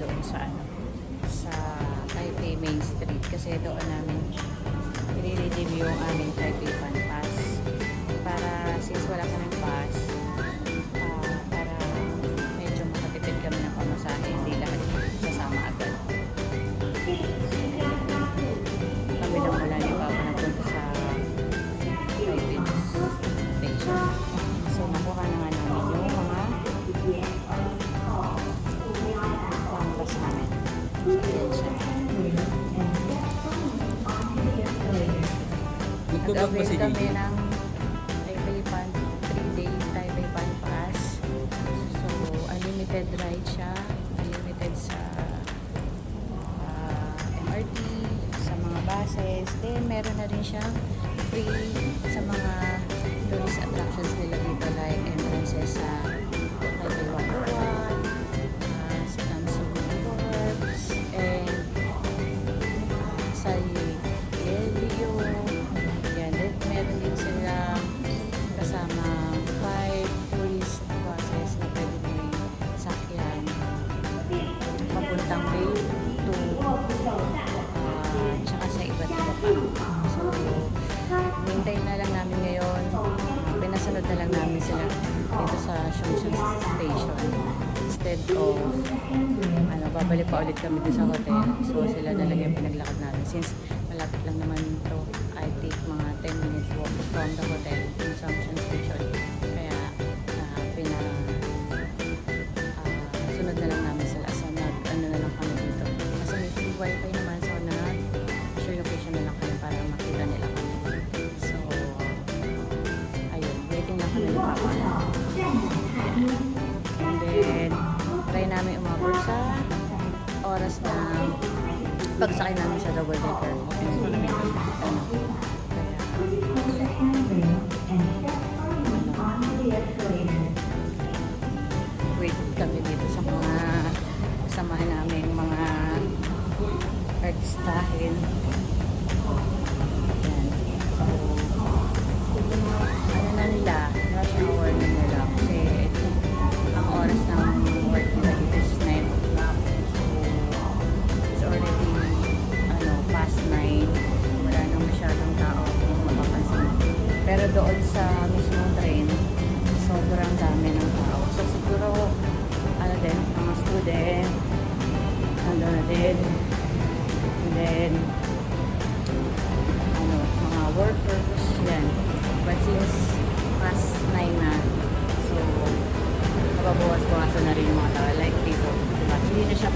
doon sa sa Taipei Main Street kasi doon namin i-redeem yung aming Taipei Fan Pass para since wala kaming pass para medyo makatipid kami ng pamasahe, hindi lahat sasama agad. Kami lang wala ni Papa nagpunta sa Taipei Station. So nakuha na nga namin yung mga pampas namin. Ayan siya. Nag-avail kami ng Taipei Fan 3-day Taipei Fan Pass. So unlimited ride siya, unlimited sa MRT, sa mga buses. Then meron na rin siyang free sa mga tourist attractions nila dito like entrances sa Taipei Waterfall, sa Namsung Forts, and sa Yelio. Yan, then meron din sila kasama 5 tourist buses na pwede mo sakyan papuntang Bay to tsaka sa iba't iba pa. So, hintay na lang namin ngayon. Pinasunod na lang namin sila dito sa Chongqing Station. Instead of babalik pa ulit kami dito sa hotel. So, sila na lang yung pinaglakad namin. Since malapit lang naman ito, I take mga 10 minutes walk from the hotel to Chongqing Station. Kaya, sunod na lang namin sila. So, ano na lang kami dito. Kasi may free wifi naman. So, share location na lang kami para makita nila kami. So, ayun. Waiting lang kami ni Papa. And then, try namin umabot sa oras na pagsakay namin sa double decker. Wait kami dito sa mga kasamahan namin mga artistahin. Ano na nila, rush hour na nila kasi ang oras ng work nila dito is 9 o'clock. So, it's already past 9. Wala nang masyadong tao kung mapapansin. Pero doon sa mismong train, sobrang dami ng tao. So, siguro, mga student, nandun na din. And then, mga workers, yan. But since past 9 na, so, nababawas-bawasan na rin yung mga tao. Like dito, diba? Hindi na siya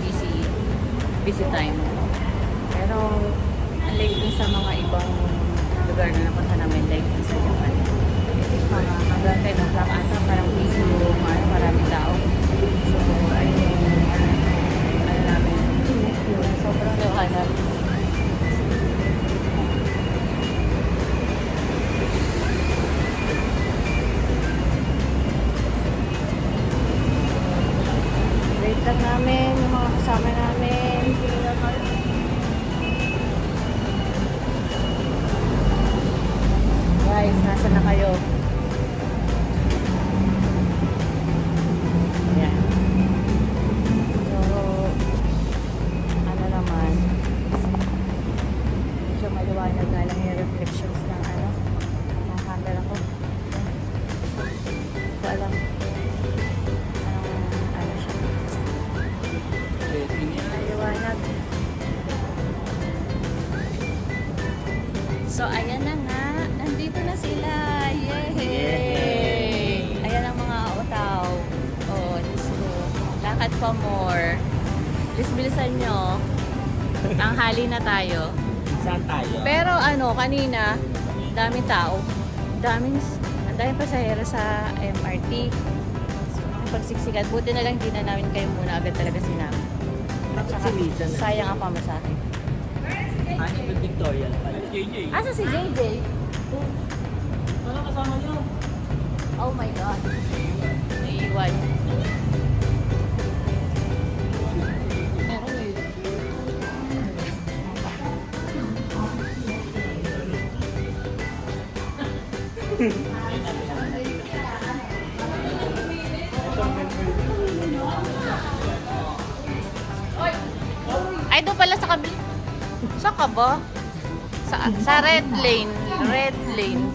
busy time. Pero, unlike din sa mga ibang lugar na napunta namin, like sa Japan, hanggang 10 o'clock ata, parang busy yung maraming tao. So, ayun namin, sobrang liwanag. Wait lang namin, yung mga kasama namin. Guys, nasa na kayo? Ayan. So, naman. Medyo maliwanag nga lang yung reflections ng camera ko. Hindi ko alam. Siya. Maliwanag. So, ayan na nga. Nandito na sila. Yay! Ayan ang mga otaw. Oh, let's go. Lakad pa more. Bilisan nyo. Tanghali na tayo. Saan tayo? Pero kanina, daming tao. Ang daming pasahero sa MRT. So, pagsiksikan. Buti na lang, di na namin kayo muna agad talaga sinama. At saka, sayang ang pamasahe. Ano ba Victoria pala? JJ. Asa si JJ? Ano kasama niyo? Oh my God. Naiiwan. Ay, doon pala sa kabila. Saan ka ba? Sa red lane. Red lane.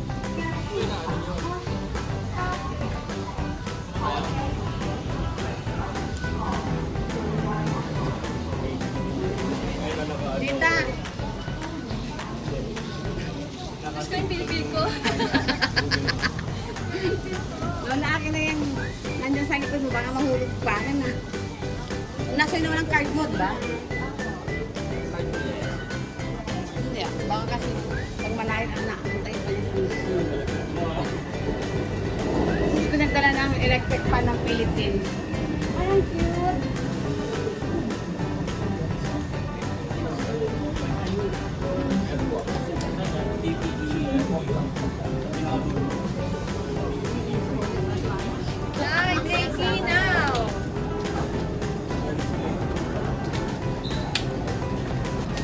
Linda! Gusto ko yung pilipil ko. Noon na akin na yung nandyan sa likod mo, baka mahulog pa ka na. Nasa naman ang card mo, ba? Hindi ah, baka kasi pag malayo ang nakakantay pa yung gusto ko nagdala ng electric fan ng Philippines. Ay, ang cute! Ay, Daisy now!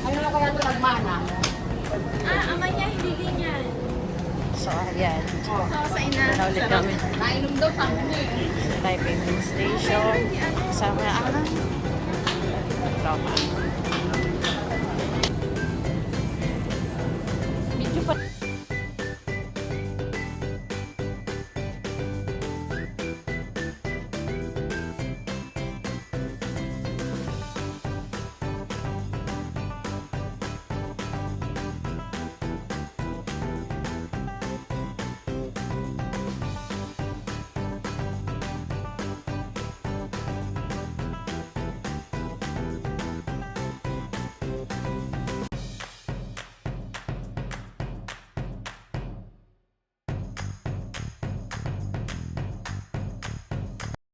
Ano na kaya ito nagmana? Ama niya, hindi ganyan. So, ayan. Oh. Sa ina. Ulit kami. Nainom daw sa akin eh. Sa Taipei Main Station. Kasama ang tropa.